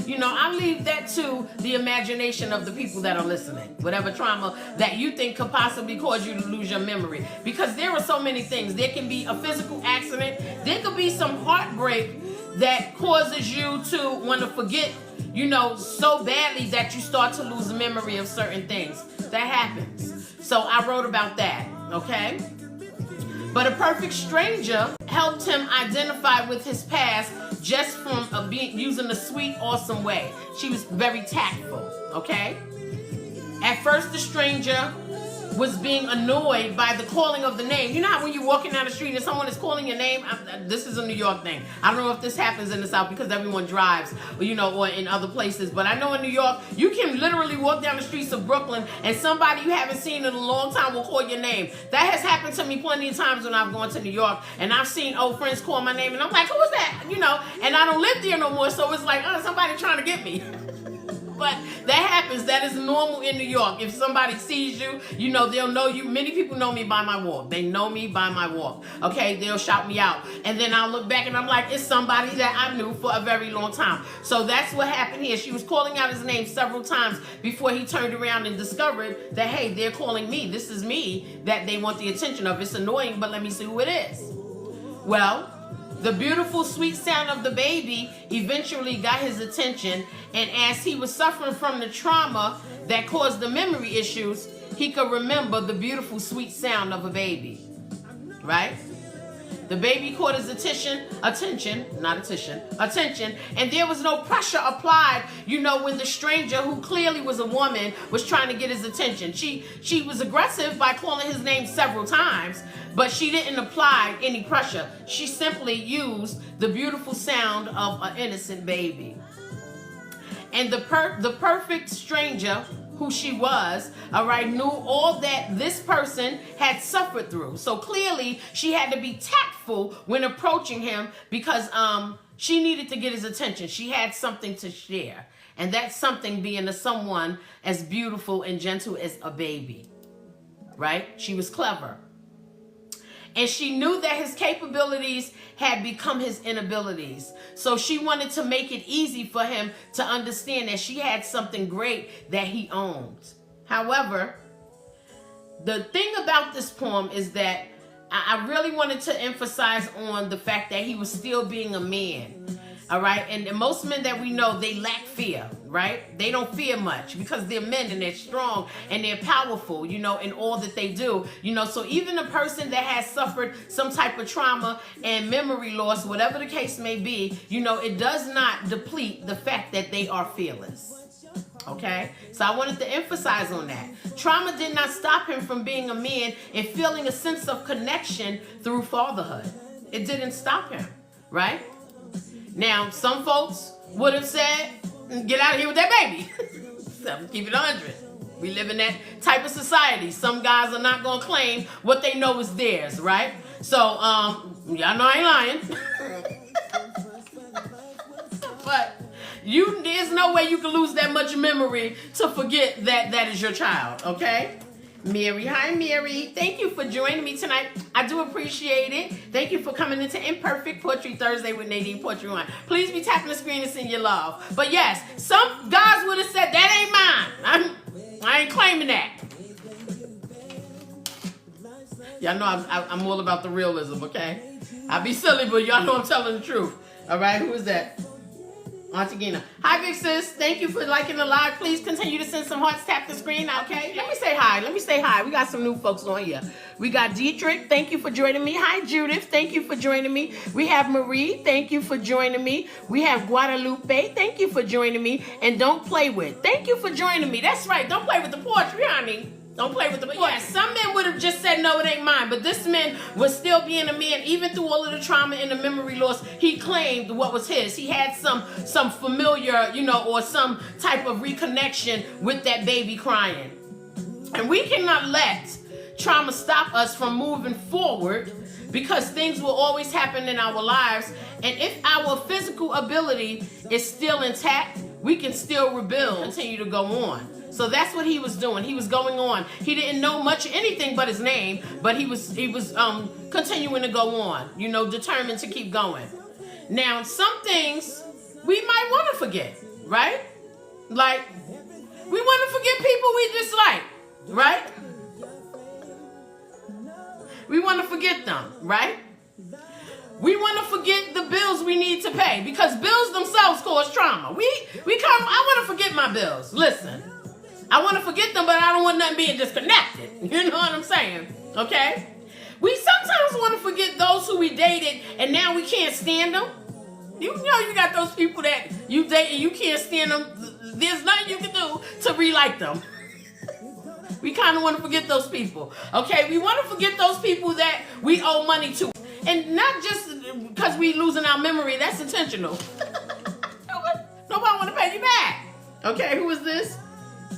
I leave that to the imagination of the people that are listening. Whatever trauma that you think could possibly cause you to lose your memory. Because there are so many things. There can be a physical accident. There could be some heartbreak that causes you to want to forget, so badly that you start to lose the memory of certain things. That happens. So I wrote about that, okay? But a perfect stranger helped him identify with his past just from using a sweet, awesome way. She was very tactful, okay? At first, the stranger was being annoyed by the calling of the name. You know how when you're walking down the street and someone is calling your name? This is a New York thing. I don't know if this happens in the South because everyone drives, or in other places. But I know in New York, you can literally walk down the streets of Brooklyn and somebody you haven't seen in a long time will call your name. That has happened to me plenty of times when I've gone to New York and I've seen old friends call my name and I'm like, who is that? And I don't live there no more, so it's like, somebody trying to get me. But that happens. That is normal in New York. If somebody sees you, they'll know you. Many people know me by my walk. They know me by my walk. Okay, they'll shout me out. And then I'll look back and I'm like, it's somebody that I knew for a very long time. So that's what happened here. She was calling out his name several times before he turned around and discovered that, hey, they're calling me. This is me that they want the attention of. It's annoying, but let me see who it is. Well, the beautiful, sweet sound of the baby eventually got his attention, and as he was suffering from the trauma that caused the memory issues, he could remember the beautiful, sweet sound of a baby, right? The baby caught his attention, and there was no pressure applied, when the stranger, who clearly was a woman, was trying to get his attention. She was aggressive by calling his name several times, but she didn't apply any pressure. She simply used the beautiful sound of an innocent baby. And the perfect stranger, who she was, knew all that this person had suffered through. So clearly, she had to be tactful when approaching him because she needed to get his attention. She had something to share. And that something being someone as beautiful and gentle as a baby, right? She was clever. And she knew that his capabilities had become his inabilities. So she wanted to make it easy for him to understand that she had something great that he owned. However, the thing about this poem is that I really wanted to emphasize on the fact that he was still being a man. All right. And most men that we know, they lack fear, right? They don't fear much because they're men and they're strong and they're powerful, in all that they do, so even a person that has suffered some type of trauma and memory loss, whatever the case may be, it does not deplete the fact that they are fearless. Okay. So I wanted to emphasize on that. Trauma did not stop him from being a man and feeling a sense of connection through fatherhood. It didn't stop him, right? Now, some folks would have said, get out of here with that baby. So, keep it 100. We live in that type of society. Some guys are not going to claim what they know is theirs, right? So, y'all know I ain't lying. But there's no way you can lose that much memory to forget that is your child, okay? Mary, hi Mary. Thank you for joining me tonight. I do appreciate it. Thank you for coming into Imperfect Poetry Thursday with Nadine Poetry One. Please be tapping the screen and send your love. But yes, some guys would have said, that ain't mine. I ain't claiming that. Y'all know I'm all about the realism, okay? I be silly, but y'all know I'm telling the truth. All right, who is that? Auntie Gina. Hi, big sis. Thank you for liking the live. Please continue to send some hearts. Tap the screen, okay? Let me say hi. We got some new folks on here. We got Dietrich. Thank you for joining me. Hi, Judith. Thank you for joining me. We have Marie. Thank you for joining me. We have Guadalupe. Thank you for joining me. And Don't Play With. Thank you for joining me. That's right. Don't play with the poetry, honey. Don't play with the poetry. Yeah, some men would have just said, no, it ain't mine. But this man was still being a man. Even through all of the trauma and the memory loss, he claimed what was his. He had some familiar, or some type of reconnection with that baby crying. And we cannot let trauma stop us from moving forward because things will always happen in our lives. And if our physical ability is still intact, we can still rebuild, continue to go on. So that's what he was doing. He was going on. He didn't know much anything but his name, but he was continuing to go on, determined to keep going. Now, some things we might want to forget. right? Like, we want to forget people we dislike, right? We want to forget them, right? We want to forget the bills we need to pay because bills themselves cause trauma. I want to forget my bills. Listen, I want to forget them, but I don't want nothing being disconnected. You know what I'm saying? Okay? We sometimes want to forget those who we dated and now we can't stand them. You know you got those people that you date and you can't stand them. There's nothing you can do to re-like them. We kind of want to forget those people. Okay? We want to forget those people that we owe money to. And not just because we losing our memory. That's intentional. Nobody want to pay you back. Okay? Who is this?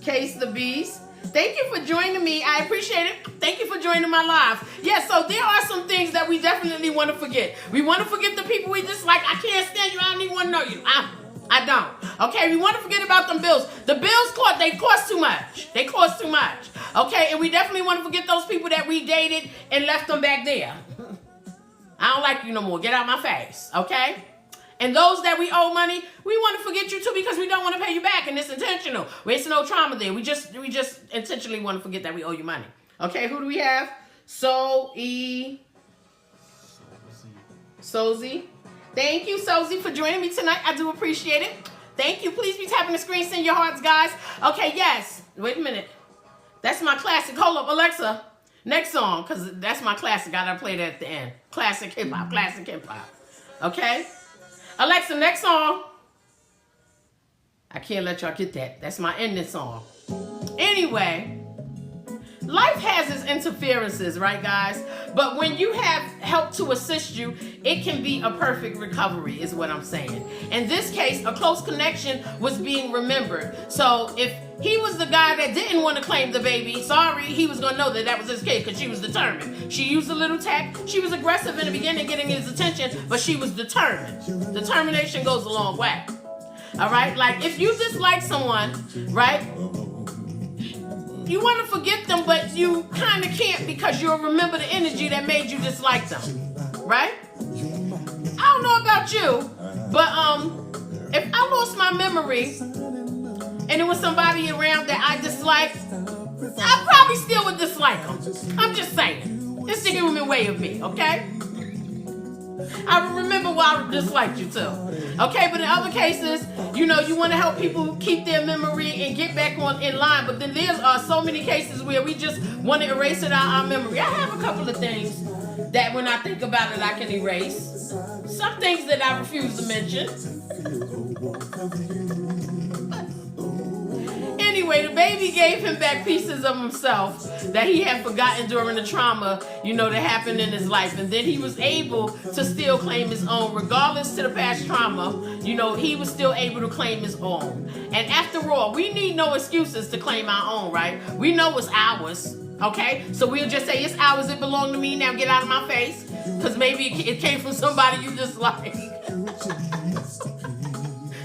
Case the Beast. Thank you for joining me. I appreciate it. Thank you for joining my live. Yeah, so there are some things that we definitely want to forget. We want to forget the people we dislike. I can't stand you. I don't even want to know you. I don't. Okay, we want to forget about them bills. The bills they cost too much. They cost too much. Okay, and we definitely want to forget those people that we dated and left them back there. I don't like you no more. Get out my face. Okay? And those that we owe money, we want to forget you too because we don't want to pay you back, and it's intentional. There's no trauma there. We just intentionally want to forget that we owe you money. Okay, who do we have? Sozy. Thank you, Sozy, for joining me tonight. I do appreciate it. Thank you. Please be tapping the screen, send your hearts, guys. Okay, yes. Wait a minute. That's my classic. Hold up, Alexa. Next song, because that's my classic. I gotta play that at the end. Classic hip-hop. Classic hip-hop. Okay? Alexa, next song. I can't let y'all get that. That's my ending song. Anyway, life has its interferences, right, guys? But when you have help to assist you, it can be a perfect recovery, is what I'm saying. In this case, a close connection was being remembered. So if he was the guy that didn't want to claim the baby, sorry, he was going to know that that was his kid because she was determined. She used a little tact. She was aggressive in the beginning, getting his attention, but she was determined. Determination goes a long way. All right? Like, if you dislike someone, right, you want to forget them, but you kind of can't because you'll remember the energy that made you dislike them. Right? I don't know about you, but if I lost my memory and it was somebody around that I disliked, I probably still would dislike them. I'm just saying. It's the human way of me, okay? I remember why I disliked you too. Okay, but in other cases, you know, you want to help people keep their memory and get back in line. But then there's so many cases where we just want to erase it out our memory. I have a couple of things that when I think about it, I can erase. Some things that I refuse to mention. Anyway, the baby gave him back pieces of himself that he had forgotten during the trauma, you know, that happened in his life. And then he was able to still claim his own. Regardless to the past trauma, you know, he was still able to claim his own. And after all, we need no excuses to claim our own, right? We know it's ours, okay? So we'll just say, it's ours, it belonged to me, now get out of my face. Because maybe it came from somebody you dislike.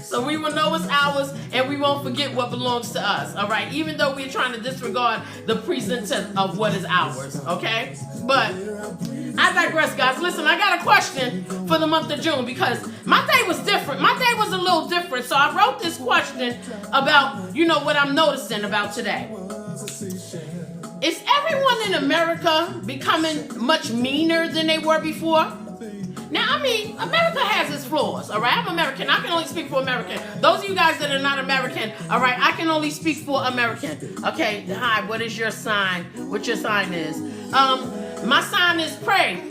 So we will know it's ours, and we won't forget what belongs to us, all right? Even though we're trying to disregard the present of what is ours, okay? But I digress, guys. Listen, I got a question for the month of June because my day was different. My day was a little different, so I wrote this question about, you know, what I'm noticing about today. Is everyone in America becoming much meaner than they were before? Now, I mean, America has its flaws, all right? I'm American. I can only speak for American. Those of you guys that are not American, all right, I can only speak for American. Okay, hi, what is your sign? What your sign is? My sign is pray.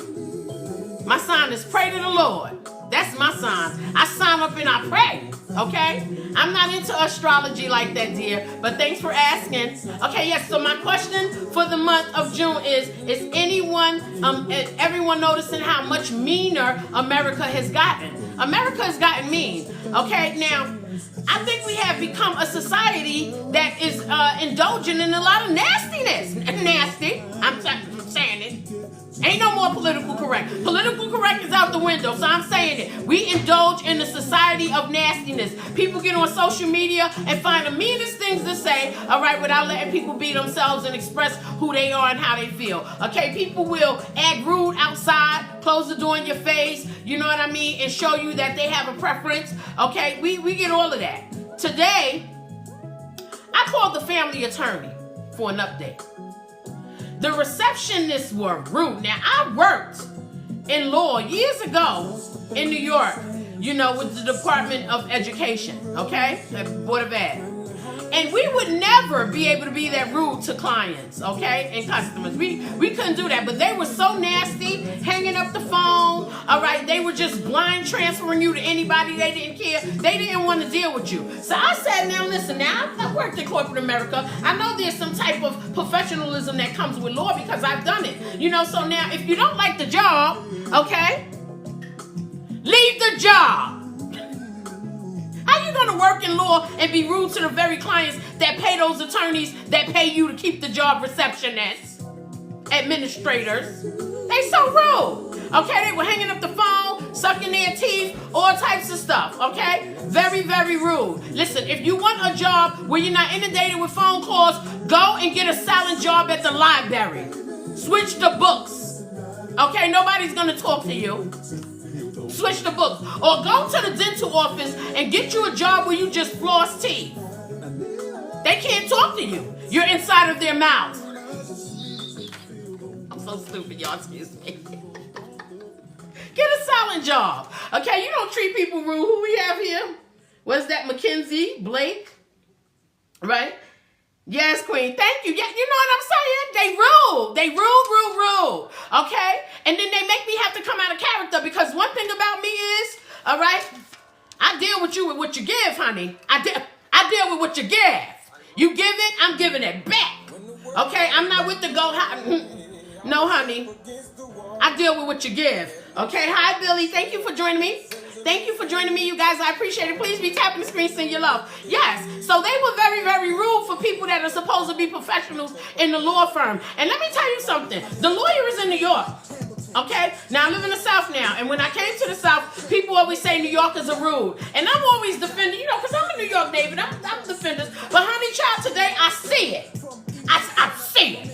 My sign is pray to the Lord. That's my sign. I sign up and I pray, okay? I'm not into astrology like that, dear, but thanks for asking. Okay, yes, so my question for the month of June is everyone noticing how much meaner America has gotten? America has gotten mean, okay? Now, I think we have become a society that is indulging in a lot of nastiness. Nasty, I'm saying it. Ain't no more political correct. Political correct is out the window, so I'm saying it. We indulge in the society of nastiness. People get on social media and find the meanest things to say, all right, without letting people be themselves and express who they are and how they feel. Okay, people will act rude outside, close the door in your face, you know what I mean, and show you that they have a preference. Okay, we get all of that. today, I called the family attorney for an update. The receptionists were rude. Now, I worked in law years ago in New York, with the Department of Education, okay? The Board of Ed. And we would never be able to be that rude to clients, okay, and customers. We couldn't do that, but they were so nasty, hanging up the phone, all right? They were just blind transferring you to anybody. They didn't care. They didn't want to deal with you. So I said, now listen, I worked in corporate America. I know there's some type of professionalism that comes with law because I've done it, So now if you don't like the job, okay, leave the job. How you gonna work in law and be rude to the very clients that pay those attorneys that pay you to keep the job, receptionists, administrators? They so rude. Okay, they were hanging up the phone, sucking their teeth, all types of stuff. Okay, very, very rude. Listen, if you want a job where you're not inundated with phone calls, go and get a silent job at the library. Switch the books. Okay, nobody's gonna talk to you. Switch the books. Or go to the dental office and get you a job where you just floss teeth. They can't talk to you. You're inside of their mouth. I'm so stupid, y'all. Excuse me. Get a silent job. Okay, you don't treat people rude. Who we have here? What's that? Mackenzie? Blake? Right? Yes, Queen. Thank you. Yeah, you know what I'm saying? They rude. They rude. Okay? And then they make me have to come out of character because one thing about me is, all right, I deal with you with what you give, honey. I deal with what you give. You give it, I'm giving it back. Okay? I'm not with the go. No, honey. I deal with what you give. Okay? Hi, Billy. Thank you for joining me. Thank you for joining me, you guys. I appreciate it. Please be tapping the screen, send your love. Yes, so they were very, very rude for people that are supposed to be professionals in the law firm. And let me tell you something. The lawyer is in New York. Okay? Now, I live in the South now. And when I came to the South, people always say New Yorkers are rude. And I'm always defending, because I'm a New York native. I'm defenders. But, honey, child, today I see it. I see it.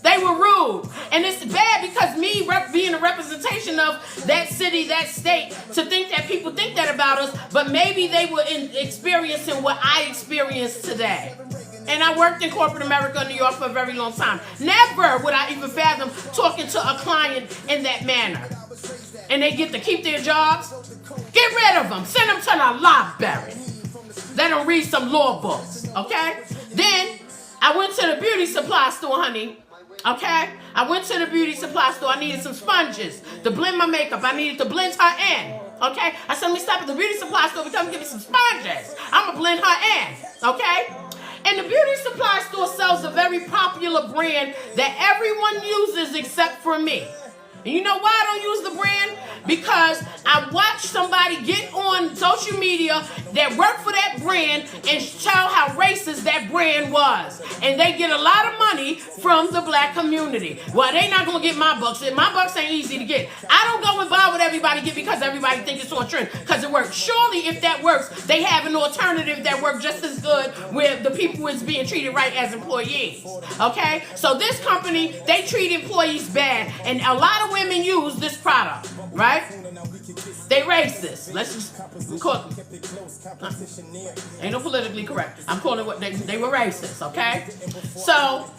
They were rude. And it's bad because me being a representation of that city, that state, to think that people think that about us, but maybe they were experiencing what I experienced today. And I worked in corporate America in New York for a very long time. Never would I even fathom talking to a client in that manner. And they get to keep their jobs. Get rid of them. Send them to the library. Let them read some law books. Okay? Then I went to the beauty supply store, honey. Okay? I went to the beauty supply store. I needed some sponges to blend my makeup. I needed to blend her in. Okay? I said, let me stop at the beauty supply store and come give me some sponges. I'm going to blend her in. Okay? And the beauty supply store sells a very popular brand that everyone uses except for me. And you know why I don't use the brand? Because I watched somebody get on social media that worked for that brand and tell how racist that brand was. And they get a lot of money from the black community. Well, they not going to get my bucks. My bucks ain't easy to get. I don't go and buy what everybody get because everybody thinks it's on trend. Because it works. Surely if that works, they have an alternative that works just as good where the people is being treated right as employees. Okay? So this company, they treat employees bad. And a lot of women use this product, right? They racist. Let's just ain't no politically correct. I'm calling it what they were racist, okay? So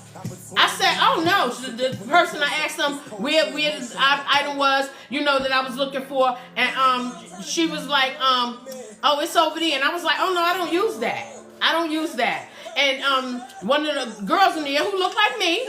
I said, oh no, the person I asked them where the item was, that I was looking for, and she was like, oh, it's over there, and I was like, oh no, I don't use that. And one of the girls in there who looked like me,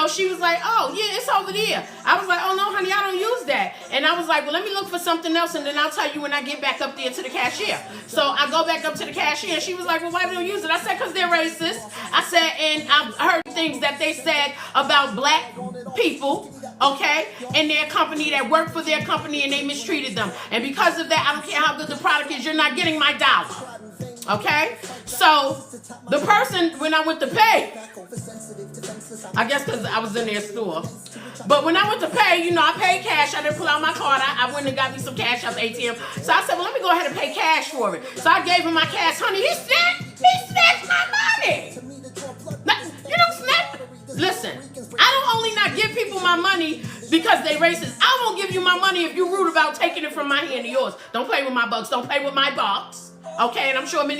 she was like, oh, yeah, it's over there. I was like, oh, no, honey, I don't use that. And I was like, well, let me look for something else, and then I'll tell you when I get back up there to the cashier. So I go back up to the cashier, and she was like, well, why don't you use it? I said, because they're racist. I said, and I've heard things that they said about black people, okay, in their company that work for their company, and they mistreated them. And because of that, I don't care how good the product is, you're not getting my dollar. Okay? So, the person, when I went to pay, I guess because I was in their store, but when I went to pay, I paid cash. I didn't pull out my card. I went and got me some cash out the ATM. So I said, well, let me go ahead and pay cash for it. So I gave him my cash. Honey, he snatched my money. You don't snatch. Listen, I don't only not give people my money because they racist. I won't give you my money if you're rude about taking it from my hand to yours. Don't play with my bucks. Don't play with my box. Okay, and I'm sure many